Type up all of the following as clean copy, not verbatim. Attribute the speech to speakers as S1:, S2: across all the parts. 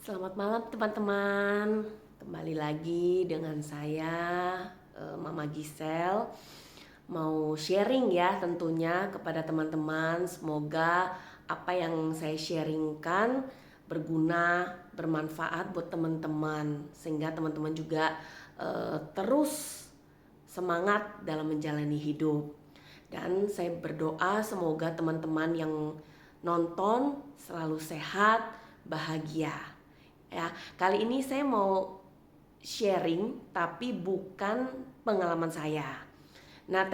S1: Selamat malam teman-teman. Kembali lagi dengan saya Mama Gisel. Mau sharing ya tentunya kepada teman-teman. Semoga apa yang saya sharingkan berguna, bermanfaat buat teman-teman, sehingga teman-teman juga terus semangat dalam menjalani hidup. Dan saya berdoa semoga teman-teman yang nonton selalu sehat, bahagia. Ya, kali ini saya mau sharing tapi bukan pengalaman saya. Nah,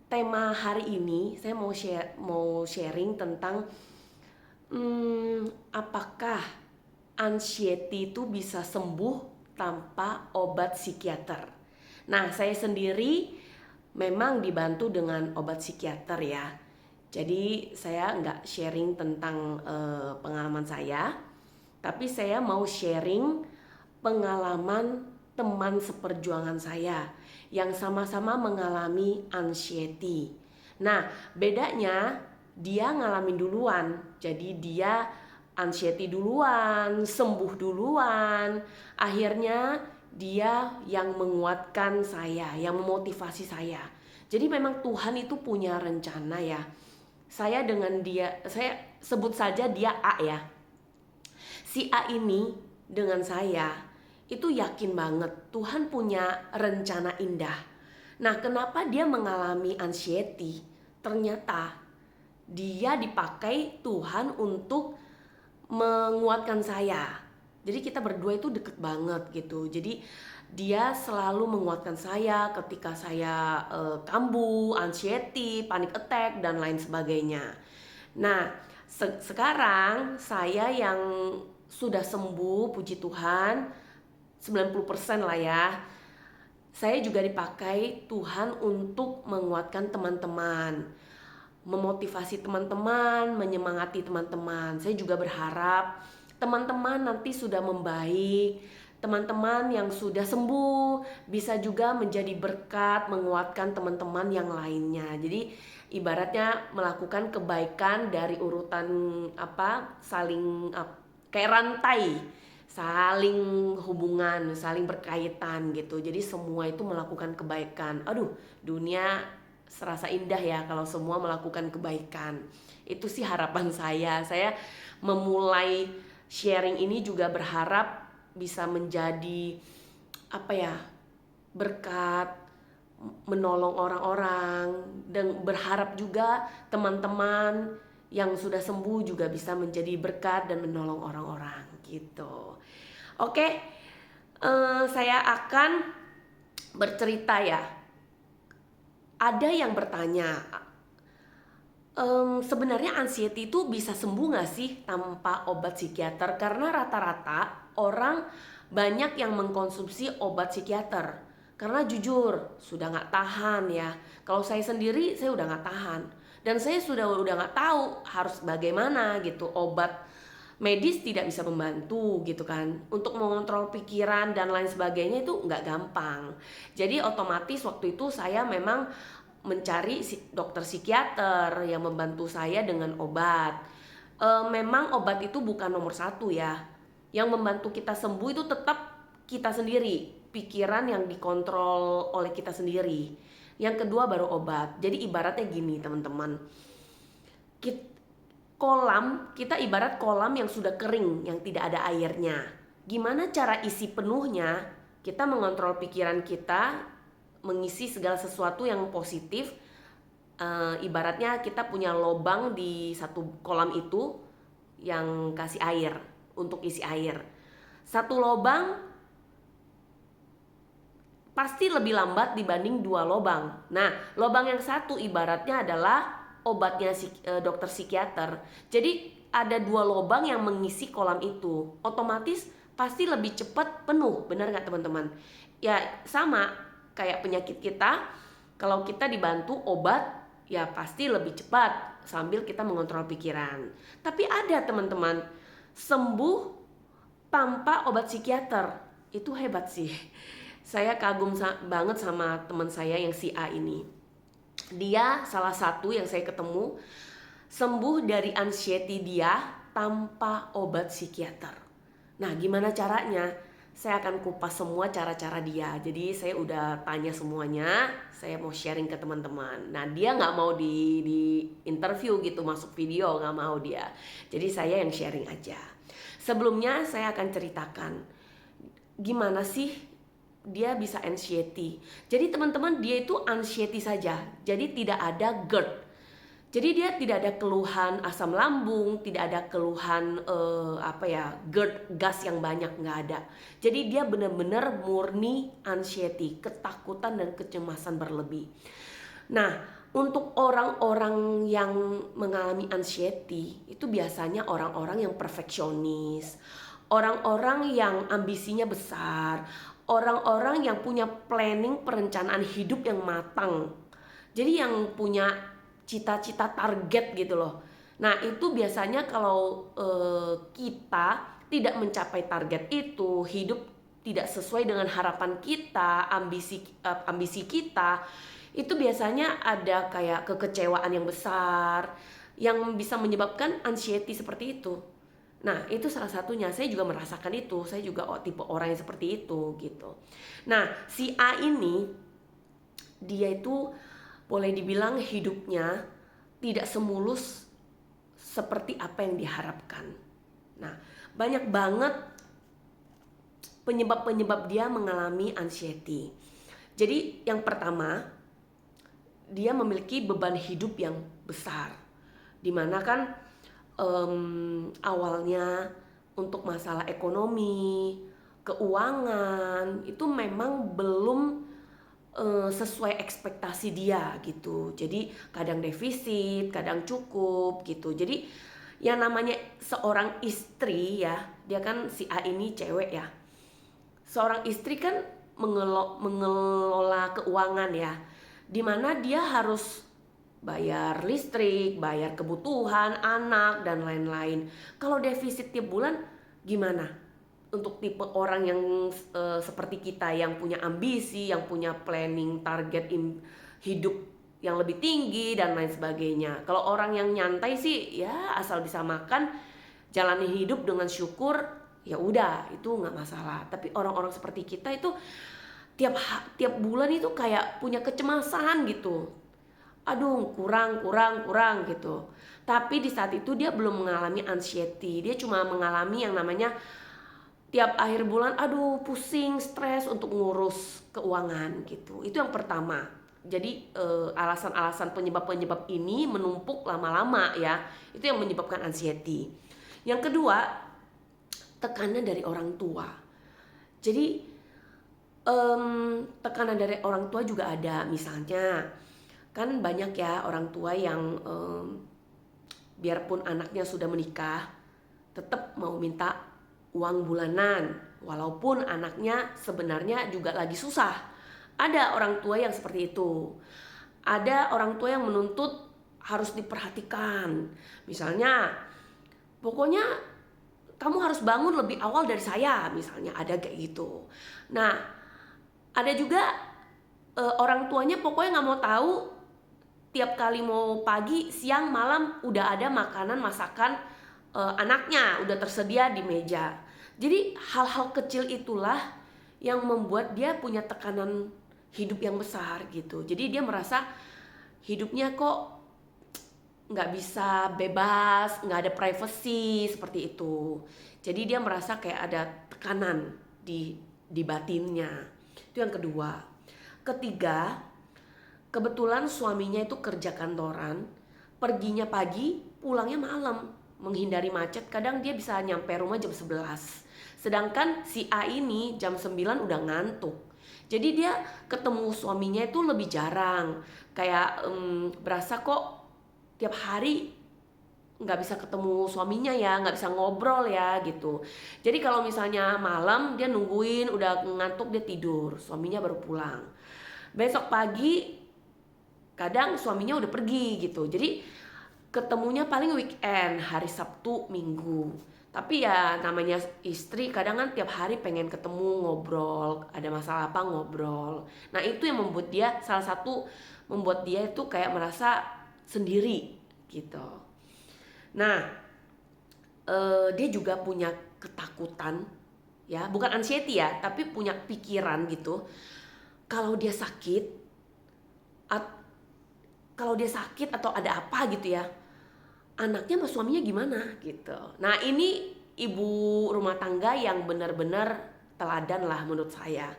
S1: tema hari ini saya mau sharing tentang apakah anxiety itu bisa sembuh tanpa obat psikiater. Nah, saya sendiri memang dibantu dengan obat psikiater ya. Jadi saya nggak sharing tentang pengalaman saya, tapi saya mau sharing pengalaman teman seperjuangan saya yang sama-sama mengalami anxiety. Nah, bedanya dia ngalamin duluan, jadi dia anxiety duluan, sembuh duluan. Akhirnya dia yang menguatkan saya, yang memotivasi saya. Jadi memang Tuhan itu punya rencana ya. Saya dengan dia, saya sebut saja dia A ya. Si A ini dengan saya itu yakin banget Tuhan punya rencana indah. Nah, kenapa dia mengalami anxiety? Ternyata dia dipakai Tuhan untuk menguatkan saya. Jadi kita berdua itu deket banget gitu. Jadi dia selalu menguatkan saya ketika saya kambuh, anxiety, panic attack dan lain sebagainya. Nah, sekarang saya yang sudah sembuh, puji Tuhan, 90% lah ya. Saya juga dipakai Tuhan untuk menguatkan teman-teman, memotivasi teman-teman, menyemangati teman-teman. Saya juga berharap teman-teman nanti sudah membaik, teman-teman yang sudah sembuh bisa juga menjadi berkat, menguatkan teman-teman yang lainnya. Jadi ibaratnya melakukan kebaikan dari urutan saling kayak rantai, saling hubungan, saling berkaitan gitu. Jadi semua itu melakukan kebaikan. Aduh, dunia serasa indah ya kalau semua melakukan kebaikan. Itu sih harapan saya. Saya memulai sharing ini juga berharap bisa menjadi berkat, menolong orang-orang, dan berharap juga teman-teman yang sudah sembuh juga bisa menjadi berkat dan menolong orang-orang gitu. Oke, saya akan bercerita ya. Ada yang bertanya, sebenarnya anxiety itu bisa sembuh gak sih tanpa obat psikiater? Karena rata-rata orang banyak yang mengkonsumsi obat psikiater. Karena jujur, sudah gak tahan ya. Kalau saya sendiri, saya udah gak tahan. Dan saya udah gak tahu harus bagaimana gitu. Obat medis tidak bisa membantu gitu kan. Untuk mengontrol pikiran dan lain sebagainya itu gak gampang. Jadi otomatis waktu itu saya memang mencari dokter psikiater yang membantu saya dengan obat. Memang obat itu bukan nomor satu ya. Yang membantu kita sembuh itu tetap kita sendiri, pikiran yang dikontrol oleh kita sendiri. Yang kedua baru obat. Jadi ibaratnya gini teman-teman, kita ibarat kolam yang sudah kering, yang tidak ada airnya. Gimana cara isi penuhnya? Kita mengontrol pikiran kita, mengisi segala sesuatu yang positif. Ibaratnya kita punya lubang di satu kolam itu yang kasih air, untuk isi air. Satu lubang pasti lebih lambat dibanding dua lubang. Nah, lubang yang satu ibaratnya adalah obatnya dokter psikiater. Jadi ada dua lubang yang mengisi kolam itu. Otomatis pasti lebih cepat penuh, benar nggak teman-teman? Ya sama kayak penyakit kita, kalau kita dibantu obat ya pasti lebih cepat sambil kita mengontrol pikiran. Tapi ada teman-teman sembuh tanpa obat psikiater, itu hebat sih. Saya kagum banget sama teman saya yang si A ini. Dia salah satu yang saya ketemu sembuh dari anxiety dia tanpa obat psikiater. Nah, gimana caranya? Saya akan kupas semua cara-cara dia. Jadi saya udah tanya semuanya, saya mau sharing ke teman-teman. Nah, dia nggak mau di interview gitu, masuk video, nggak mau dia. Jadi saya yang sharing aja. Sebelumnya saya akan ceritakan gimana sih dia bisa anxiety. Jadi teman-teman, dia itu anxiety saja. Jadi tidak ada GERD. Jadi dia tidak ada keluhan asam lambung, tidak ada keluhan GERD, gas yang banyak, nggak ada. Jadi dia benar-benar murni anxiety, ketakutan dan kecemasan berlebih. Nah, untuk orang-orang yang mengalami anxiety itu biasanya orang-orang yang perfeksionis, orang-orang yang ambisinya besar, orang-orang yang punya planning perencanaan hidup yang matang. Jadi yang punya cita-cita target gitu loh. Nah, itu biasanya kalau kita tidak mencapai target itu, hidup tidak sesuai dengan harapan kita, ambisi kita, itu biasanya ada kayak kekecewaan yang besar yang bisa menyebabkan anxiety seperti itu. Nah, itu salah satunya. Saya juga merasakan itu. Saya juga tipe orang yang seperti itu gitu. Nah, si A ini dia itu boleh dibilang hidupnya tidak semulus seperti apa yang diharapkan. Nah, banyak banget penyebab-penyebab dia mengalami anxiety. Jadi yang pertama, dia memiliki beban hidup yang besar, dimana kan awalnya untuk masalah ekonomi, keuangan itu memang belum sesuai ekspektasi dia gitu. Jadi kadang defisit, kadang cukup gitu. Jadi yang namanya seorang istri ya, dia kan si A ini cewek ya. Seorang istri kan mengelola keuangan ya, dimana dia harus bayar listrik, bayar kebutuhan anak dan lain-lain. Kalau defisit tiap bulan gimana? Untuk tipe orang yang seperti kita yang punya ambisi, yang punya planning target hidup yang lebih tinggi dan lain sebagainya. Kalau orang yang nyantai sih ya asal bisa makan, jalani hidup dengan syukur, ya udah itu nggak masalah. Tapi orang-orang seperti kita itu tiap bulan itu kayak punya kecemasan gitu. Aduh kurang gitu. Tapi di saat itu dia belum mengalami anxiety, dia cuma mengalami yang namanya tiap akhir bulan aduh pusing, stres untuk ngurus keuangan gitu. Itu yang pertama. Jadi alasan-alasan penyebab-penyebab ini menumpuk lama-lama ya. Itu yang menyebabkan anxiety. Yang kedua, tekanan dari orang tua. Jadi tekanan dari orang tua juga ada. Misalnya kan banyak ya orang tua yang biarpun anaknya sudah menikah tetap mau minta uang bulanan walaupun anaknya sebenarnya juga lagi susah. Ada orang tua yang seperti itu. Ada orang tua yang menuntut harus diperhatikan. Misalnya, pokoknya kamu harus bangun lebih awal dari saya, misalnya ada kayak gitu. Nah, ada juga orang tuanya pokoknya nggak mau tahu, tiap kali mau pagi, siang, malam udah ada makanan masakan anaknya udah tersedia di meja. Jadi hal-hal kecil itulah yang membuat dia punya tekanan hidup yang besar gitu. Jadi dia merasa hidupnya kok nggak bisa bebas, nggak ada privacy seperti itu. Jadi dia merasa kayak ada tekanan di batinnya. Itu yang kedua. Ketiga, kebetulan suaminya itu kerja kantoran, perginya pagi, pulangnya malam. Menghindari macet, kadang dia bisa nyampe rumah jam 11. Sedangkan si A ini jam 9 udah ngantuk. Jadi dia ketemu suaminya itu lebih jarang. Kayak berasa kok tiap hari nggak bisa ketemu suaminya ya, nggak bisa ngobrol ya gitu. Jadi kalau misalnya malam dia nungguin udah ngantuk dia tidur, suaminya baru pulang. Besok pagi kadang suaminya udah pergi gitu. Jadi ketemunya paling weekend, hari Sabtu, Minggu. Tapi ya namanya istri kadang kan tiap hari pengen ketemu, ngobrol, ada masalah apa ngobrol. Nah itu yang membuat dia, salah satu membuat dia itu kayak merasa sendiri gitu. Nah dia juga punya ketakutan, ya bukan anxiety ya, tapi punya pikiran gitu, kalau dia sakit, kalau dia sakit atau ada apa gitu ya, anaknya sama suaminya gimana gitu. Nah ini ibu rumah tangga yang benar-benar teladan lah menurut saya.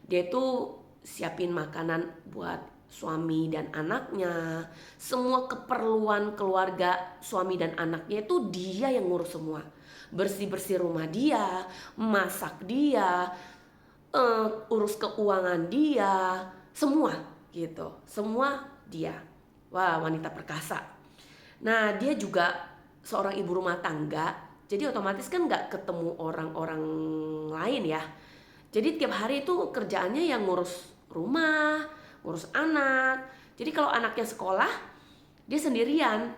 S1: Dia tuh siapin makanan buat suami dan anaknya, semua keperluan keluarga suami dan anaknya itu dia yang ngurus semua. Bersih-bersih rumah dia, masak dia, urus keuangan dia, semua gitu, semua dia. Wah, wanita perkasa. Nah dia juga seorang ibu rumah tangga, jadi otomatis kan nggak ketemu orang-orang lain ya. Jadi tiap hari itu kerjaannya yang ngurus rumah, ngurus anak. Jadi kalau anaknya sekolah, dia sendirian,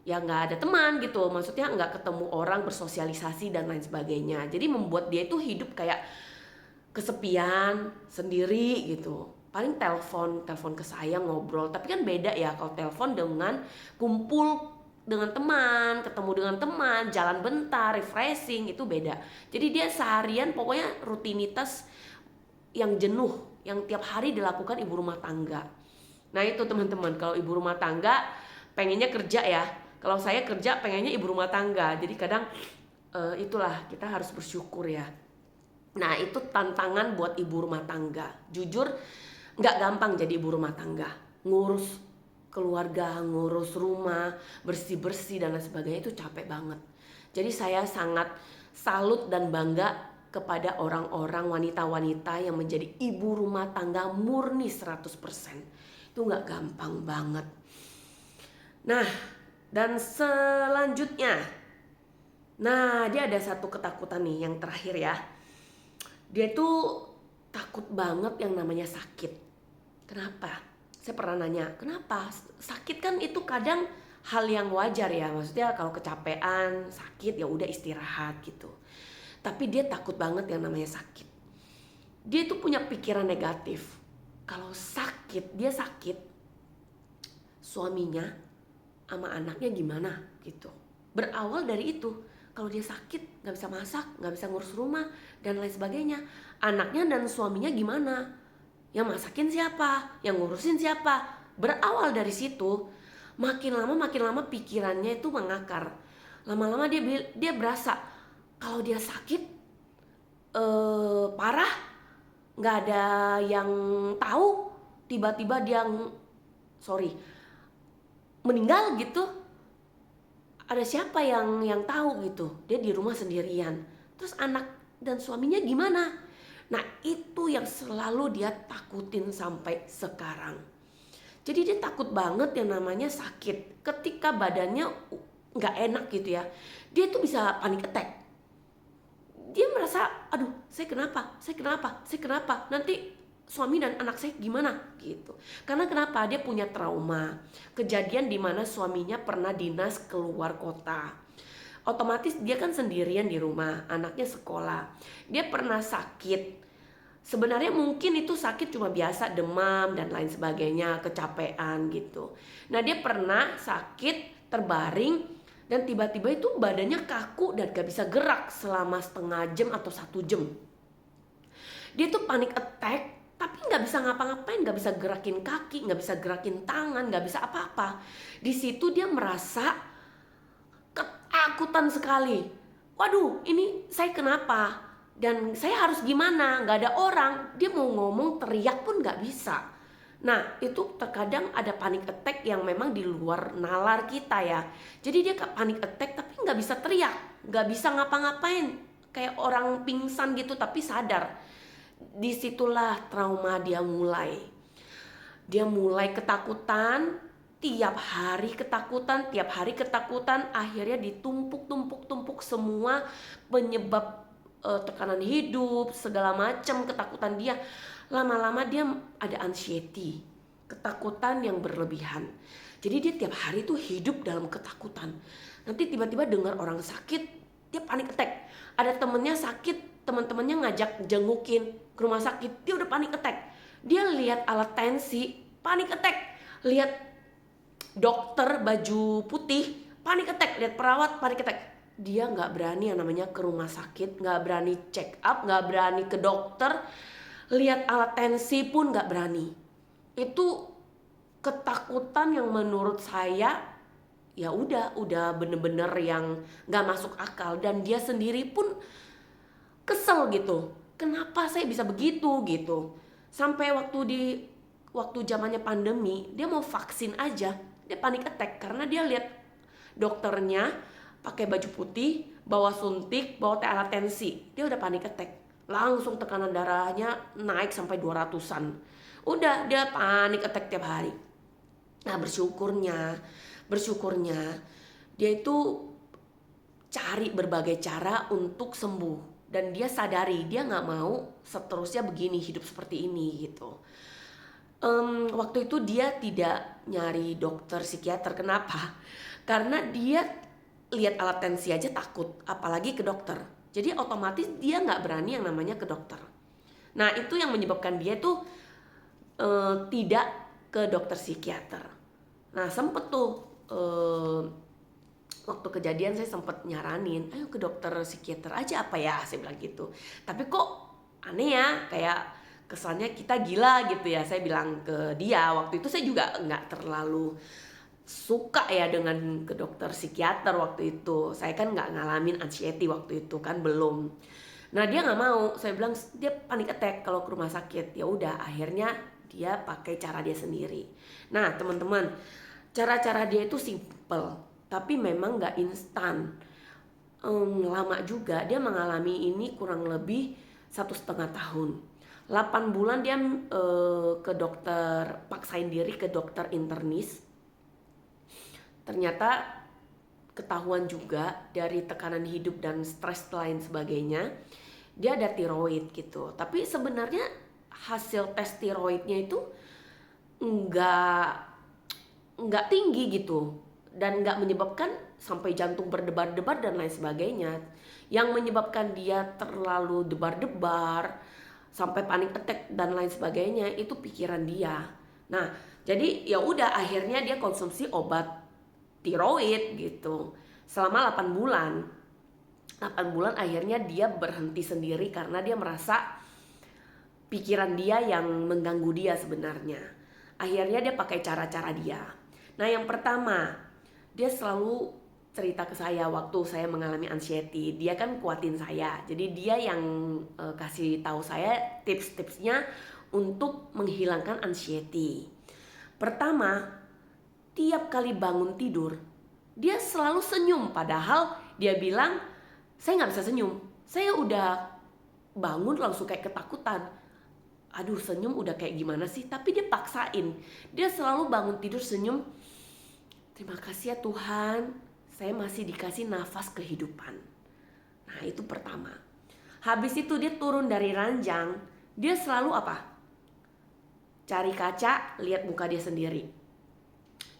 S1: ya nggak ada teman gitu. Maksudnya nggak ketemu orang, bersosialisasi dan lain sebagainya. Jadi membuat dia itu hidup kayak kesepian, sendiri gitu. Paling telepon ke saya, ngobrol. Tapi kan beda ya kalau telepon dengan kumpul dengan teman, ketemu dengan teman, jalan bentar, refreshing, itu beda. Jadi dia seharian pokoknya rutinitas yang jenuh, yang tiap hari dilakukan ibu rumah tangga. Nah itu teman-teman, kalau ibu rumah tangga pengennya kerja ya. Kalau saya kerja pengennya ibu rumah tangga. Jadi kadang itulah kita harus bersyukur ya. Nah itu tantangan buat ibu rumah tangga. Jujur gak gampang jadi ibu rumah tangga. Ngurus keluarga, ngurus rumah, bersih-bersih dan lain sebagainya itu capek banget. Jadi saya sangat salut dan bangga kepada orang-orang wanita-wanita yang menjadi ibu rumah tangga murni 100%. Itu gak gampang banget. Nah dan selanjutnya, nah dia ada satu ketakutan nih yang terakhir ya. Dia tuh takut banget yang namanya sakit. Kenapa? Saya pernah nanya, kenapa? Sakit kan itu kadang hal yang wajar ya. Maksudnya kalau kecapean, sakit ya udah istirahat gitu. Tapi dia takut banget yang namanya sakit. Dia tuh punya pikiran negatif. Kalau sakit, dia sakit, suaminya sama anaknya gimana gitu. Berawal dari itu. Kalau dia sakit, gak bisa masak, gak bisa ngurus rumah, dan lain sebagainya. Anaknya dan suaminya gimana? Yang masakin siapa? Yang ngurusin siapa? Berawal dari situ, makin lama pikirannya itu mengakar. Lama-lama dia berasa, kalau dia sakit, parah, gak ada yang tahu, tiba-tiba dia, meninggal gitu. Ada siapa yang tahu gitu? Dia di rumah sendirian. Terus anak dan suaminya gimana? Nah itu yang selalu dia takutin sampai sekarang. Jadi dia takut banget yang namanya sakit. Ketika badannya gak enak gitu ya, dia tuh bisa panic attack. Dia merasa, aduh saya kenapa? Nanti suami dan anak saya gimana gitu. Karena kenapa? Dia punya trauma. Kejadian dimana suaminya pernah dinas keluar kota. Otomatis dia kan sendirian di rumah, anaknya sekolah. Dia pernah sakit. Sebenarnya mungkin itu sakit cuma biasa, demam dan lain sebagainya, kecapean gitu. Nah dia pernah sakit, terbaring, dan tiba-tiba itu badannya kaku dan gak bisa gerak selama setengah jam atau 1 jam. Dia tuh panic attack, tapi gak bisa ngapa-ngapain, gak bisa gerakin kaki, gak bisa gerakin tangan, gak bisa apa-apa. Di situ dia merasa ketakutan sekali. Waduh, ini saya kenapa? Dan saya harus gimana? Gak ada orang. Dia mau ngomong, teriak pun gak bisa. Nah itu terkadang ada panic attack yang memang di luar nalar kita ya. Jadi dia panic attack tapi gak bisa teriak, gak bisa ngapa-ngapain, kayak orang pingsan gitu tapi sadar. Disitulah trauma dia mulai. Dia mulai ketakutan, tiap hari ketakutan, akhirnya ditumpuk semua penyebab tekanan hidup, segala macam ketakutan dia. Lama-lama dia ada anxiety, ketakutan yang berlebihan. Jadi dia tiap hari tuh hidup dalam ketakutan. Nanti tiba-tiba dengar orang sakit, dia panic attack. Ada temennya sakit, teman-temannya ngajak jengukin ke rumah sakit, dia udah panic attack. Dia lihat alat tensi, panic attack. Lihat dokter baju putih, panic attack. Lihat perawat, panic attack. dia nggak berani yang namanya ke rumah sakit, nggak berani check up, nggak berani ke dokter, lihat alat tensi pun nggak berani. Itu ketakutan yang menurut saya ya udah bener-bener yang nggak masuk akal, dan dia sendiri pun kesel gitu. Kenapa saya bisa begitu gitu? Sampai waktu zamannya pandemi, dia mau vaksin aja, dia panik attack karena dia lihat dokternya pakai baju putih, bawa suntik, bawa alat tensi. Dia udah panik attack. Langsung tekanan darahnya naik sampai 200-an. Udah dia panik attack tiap hari. Nah, bersyukurnya dia itu cari berbagai cara untuk sembuh, dan dia sadari dia nggak mau seterusnya begini, hidup seperti ini gitu. Waktu itu dia tidak nyari dokter psikiater. Kenapa? Karena dia lihat alat tensi aja takut, apalagi ke dokter. Jadi otomatis dia nggak berani yang namanya ke dokter. Nah, itu yang menyebabkan dia tuh tidak ke dokter psikiater. Nah, sempet tuh waktu kejadian saya sempet nyaranin, ayo ke dokter psikiater aja apa ya, saya bilang gitu. Tapi kok aneh ya, kayak kesannya kita gila gitu ya, saya bilang ke dia. Waktu itu saya juga nggak terlalu suka ya dengan ke dokter psikiater waktu itu. Saya kan nggak ngalamin anxiety waktu itu kan, belum. Nah, dia nggak mau. Saya bilang dia panik attack kalau ke rumah sakit. Ya udah, akhirnya dia pakai cara dia sendiri. Nah, teman-teman, cara-cara dia itu simple, tapi memang nggak instan. Lama juga. Dia mengalami ini kurang lebih 1,5 tahun. 8 bulan dia ke dokter, paksain diri ke dokter internis. Ternyata ketahuan juga dari tekanan hidup dan stres lain sebagainya, dia ada tiroid gitu. Tapi sebenarnya hasil tes tiroidnya itu nggak tinggi gitu, dan nggak menyebabkan sampai jantung berdebar-debar dan lain sebagainya. Yang menyebabkan dia terlalu debar-debar sampai panik attack dan lain sebagainya itu pikiran dia. Nah, jadi ya udah, akhirnya dia konsumsi obat tiroid gitu selama 8 bulan. 8 bulan akhirnya dia berhenti sendiri karena dia merasa pikiran dia yang mengganggu dia sebenarnya. Akhirnya dia pakai cara-cara dia. Nah, yang pertama, dia selalu cerita ke saya waktu saya mengalami anxiety. Dia kan kuatin saya. Jadi dia yang kasih tahu saya tips-tipsnya untuk menghilangkan anxiety. Pertama, tiap kali bangun tidur, dia selalu senyum. Padahal dia bilang, saya nggak bisa senyum. Saya udah bangun langsung kayak ketakutan. Aduh, senyum udah kayak gimana sih? Tapi dia paksain. Dia selalu bangun tidur senyum. Terima kasih ya Tuhan, saya masih dikasih nafas kehidupan. Nah, itu pertama. Habis itu dia turun dari ranjang, dia selalu apa? Cari kaca, lihat muka dia sendiri.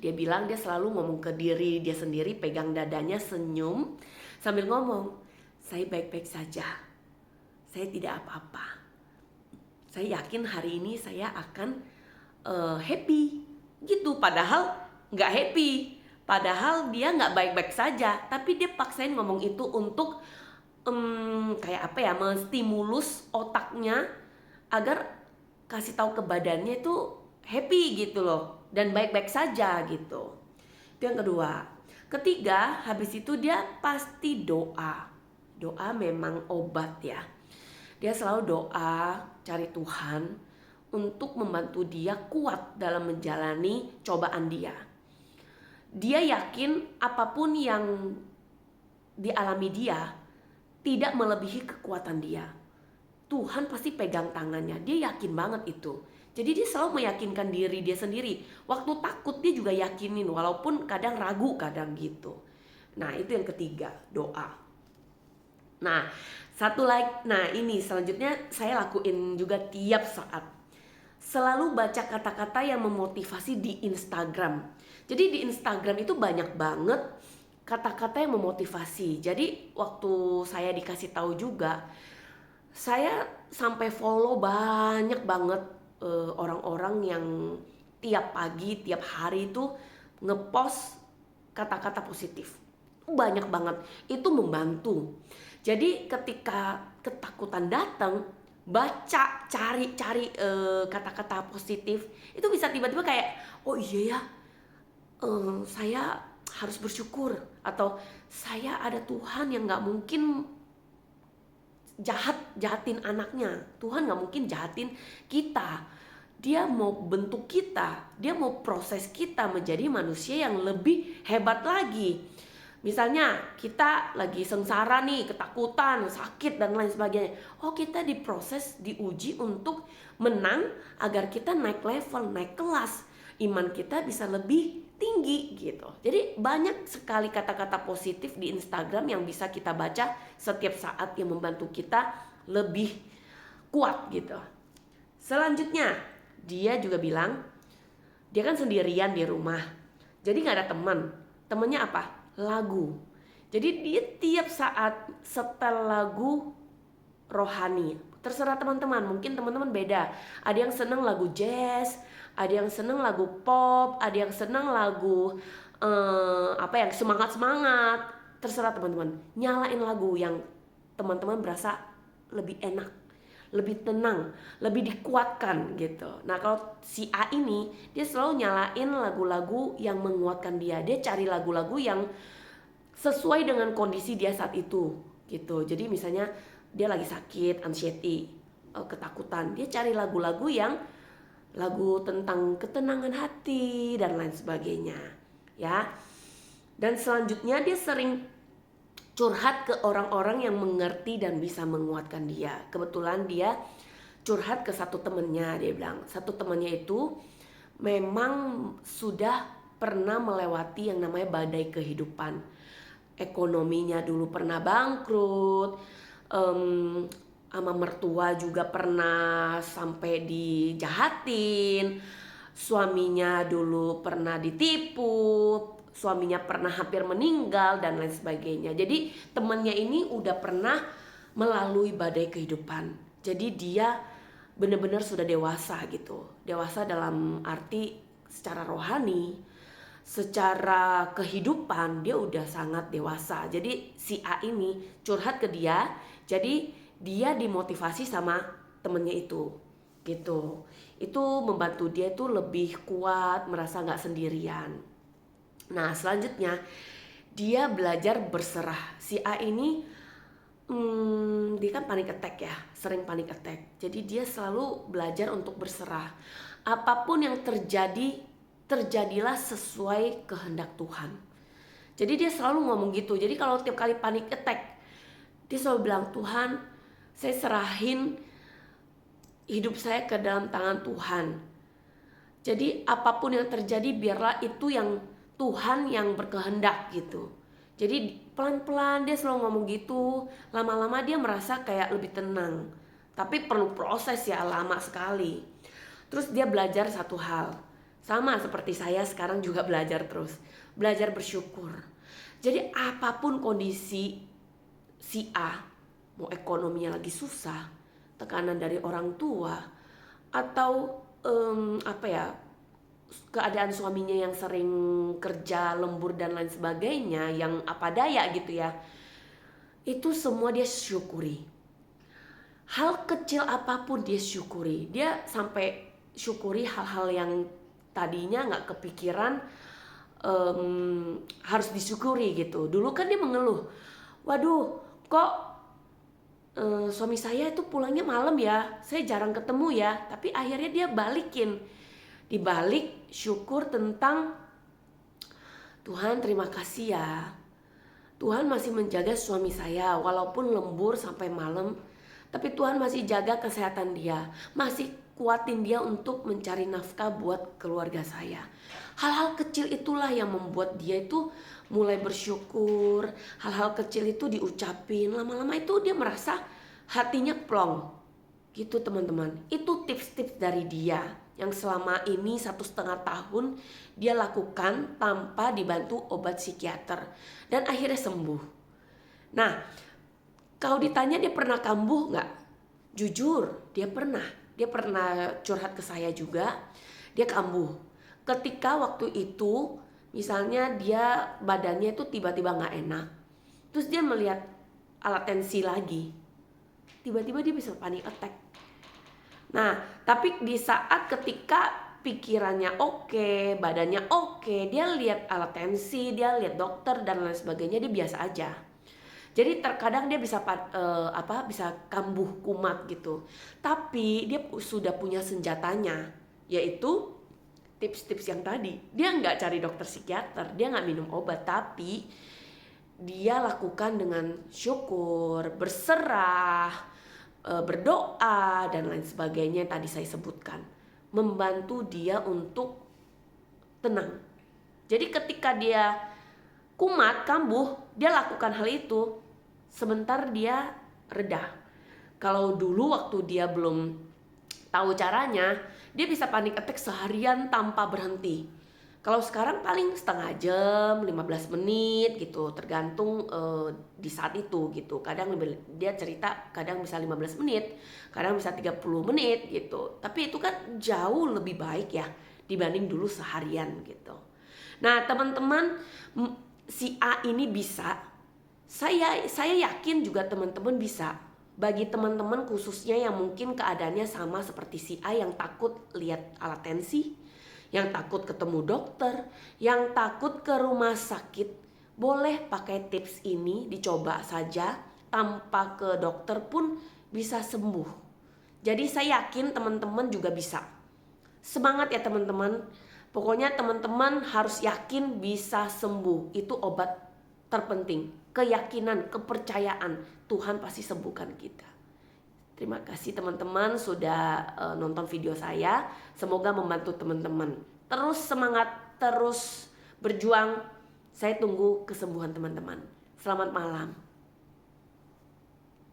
S1: Dia bilang dia selalu ngomong ke diri dia sendiri, pegang dadanya, senyum sambil ngomong, saya baik-baik saja, saya tidak apa-apa. Saya yakin hari ini saya akan happy gitu. Padahal nggak happy, padahal dia nggak baik-baik saja, tapi dia paksain ngomong itu untuk kayak apa ya, menstimulus otaknya agar kasih tahu ke badannya itu happy gitu loh, dan baik-baik saja gitu. Itu yang kedua. Ketiga, habis itu dia pasti doa. Doa memang obat ya. Dia selalu doa, cari Tuhan untuk membantu dia kuat dalam menjalani cobaan dia. Dia yakin apapun yang dialami dia tidak melebihi kekuatan dia. Tuhan pasti pegang tangannya, dia yakin banget itu. Jadi dia selalu meyakinkan diri dia sendiri. Waktu takut dia juga yakinin, walaupun kadang ragu, kadang gitu. Nah, itu yang ketiga, doa. Nah, satu lagi, nah ini selanjutnya saya lakuin juga tiap saat. Selalu baca kata-kata yang memotivasi di Instagram. Jadi di Instagram itu banyak banget kata-kata yang memotivasi. Jadi waktu saya dikasih tahu juga, saya sampai follow banyak banget orang-orang yang tiap pagi, tiap hari itu ngepost kata-kata positif. banyak banget. Itu membantu. Jadi ketika ketakutan datang, baca, cari kata-kata positif, itu bisa tiba-tiba kayak, oh iya ya, saya harus bersyukur, atau saya ada Tuhan yang gak mungkin jahatin anaknya. Tuhan gak mungkin jahatin kita. Dia mau bentuk kita, dia mau proses kita menjadi manusia yang lebih hebat lagi. Misalnya kita lagi sengsara nih, ketakutan, sakit dan lain sebagainya. Oh, kita diproses, diuji untuk menang agar kita naik level, naik kelas. Iman kita bisa lebih tinggi gitu. Jadi banyak sekali kata-kata positif di Instagram yang bisa kita baca setiap saat yang membantu kita lebih kuat gitu. Selanjutnya, dia juga bilang dia kan sendirian di rumah. Jadi gak ada teman. Temannya apa? Lagu. Jadi dia tiap saat setel lagu rohani. Terserah teman-teman, mungkin teman-teman beda. Ada yang seneng lagu jazz, ada yang seneng lagu pop, ada yang seneng lagu yang semangat-semangat. Terserah teman-teman. Nyalain lagu yang teman-teman berasa lebih enak, lebih tenang, lebih dikuatkan gitu. Nah, kalau si A ini dia selalu nyalain lagu-lagu yang menguatkan dia. Dia cari lagu-lagu yang sesuai dengan kondisi dia saat itu gitu. Jadi misalnya dia lagi sakit, anxiety, ketakutan, dia cari lagu-lagu yang lagu tentang ketenangan hati dan lain sebagainya ya. Dan selanjutnya dia sering curhat ke orang-orang yang mengerti dan bisa menguatkan dia. Kebetulan dia curhat ke satu temennya. Dia bilang satu temennya itu memang sudah pernah melewati yang namanya badai kehidupan. Ekonominya dulu pernah bangkrut, sama mertua juga pernah sampai dijahatin, suaminya dulu pernah ditipu, suaminya pernah hampir meninggal dan lain sebagainya. Jadi temannya ini udah pernah melalui badai kehidupan. Jadi dia benar-benar sudah dewasa gitu. Dewasa dalam arti secara rohani, secara kehidupan dia udah sangat dewasa. Jadi si A ini curhat ke dia, jadi dia dimotivasi sama temennya itu gitu. Itu membantu dia itu lebih kuat, merasa gak sendirian. Nah, selanjutnya dia belajar berserah. Si A ini dia kan panic attack ya, sering panic attack. Jadi dia selalu belajar untuk berserah. Apapun yang terjadi, terjadilah sesuai kehendak Tuhan. Jadi dia selalu ngomong gitu. Jadi kalau tiap kali panic attack, dia selalu bilang, Tuhan, saya serahin hidup saya ke dalam tangan Tuhan. Jadi apapun yang terjadi, biarlah itu yang Tuhan yang berkehendak gitu. Jadi pelan-pelan dia selalu ngomong gitu. Lama-lama dia merasa kayak lebih tenang. Tapi perlu proses ya, lama sekali. Terus dia belajar satu hal. Sama seperti saya sekarang juga belajar terus. Belajar bersyukur. Jadi apapun kondisi si A, mau ekonominya lagi susah, tekanan dari orang tua, atau keadaan suaminya yang sering kerja lembur dan lain sebagainya, yang apa daya gitu ya, itu semua dia syukuri. Hal kecil apapun dia syukuri. Dia sampai syukuri hal-hal yang tadinya gak kepikiran harus disyukuri gitu. Dulu kan dia mengeluh, waduh kok suami saya itu pulangnya malam ya, saya jarang ketemu ya. Tapi akhirnya dia balikin, dibalik syukur tentang Tuhan, terima kasih ya, Tuhan masih menjaga suami saya walaupun lembur sampai malam, tapi Tuhan masih jaga kesehatan dia, masih kuatin dia untuk mencari nafkah buat keluarga saya. Hal-hal kecil itulah yang membuat dia itu mulai bersyukur. Hal-hal kecil itu diucapin, lama-lama itu dia merasa hatinya plong gitu teman-teman. Itu tips-tips dari dia yang selama ini 1,5 tahun dia lakukan tanpa dibantu obat psikiater, dan akhirnya sembuh. Nah, kalau ditanya dia pernah kambuh gak? Jujur, dia pernah. Dia pernah curhat ke saya juga. Dia kambuh ketika waktu itu Misalnya dia badannya itu tiba-tiba nggak enak, terus dia melihat alat tensi lagi, tiba-tiba dia bisa panic attack. Nah, tapi di saat ketika pikirannya oke, badannya oke, dia lihat alat tensi, dia lihat dokter dan lain sebagainya, dia biasa aja. Jadi terkadang dia bisa bisa kambuh kumat gitu. Tapi dia sudah punya senjatanya, yaitu tips-tips yang tadi. Dia nggak cari dokter psikiater, dia nggak minum obat, tapi dia lakukan dengan syukur, berserah, berdoa dan lain sebagainya yang tadi saya sebutkan, membantu dia untuk tenang. Jadi ketika dia kumat, kambuh, dia lakukan hal itu, sebentar dia reda. Kalau dulu waktu dia belum tahu caranya, dia bisa panik attack seharian tanpa berhenti. Kalau sekarang paling setengah jam, 15 menit gitu, tergantung di saat itu gitu. Kadang dia cerita kadang bisa 15 menit, kadang bisa 30 menit gitu. Tapi itu kan jauh lebih baik ya dibanding dulu seharian gitu. Nah, teman-teman, si A ini bisa. Saya yakin juga teman-teman bisa. Bagi teman-teman khususnya yang mungkin keadaannya sama seperti si A yang takut lihat alat tensi, yang takut ketemu dokter, yang takut ke rumah sakit, boleh pakai tips ini, dicoba saja tanpa ke dokter pun bisa sembuh. Jadi saya yakin teman-teman juga bisa. Semangat ya teman-teman. Pokoknya teman-teman harus yakin bisa sembuh. Itu obat terpenting. Keyakinan, kepercayaan Tuhan pasti sembuhkan kita. Terima kasih teman-teman sudah nonton video saya. Semoga membantu teman-teman. Terus semangat, terus berjuang. Saya tunggu kesembuhan teman-teman. Selamat malam.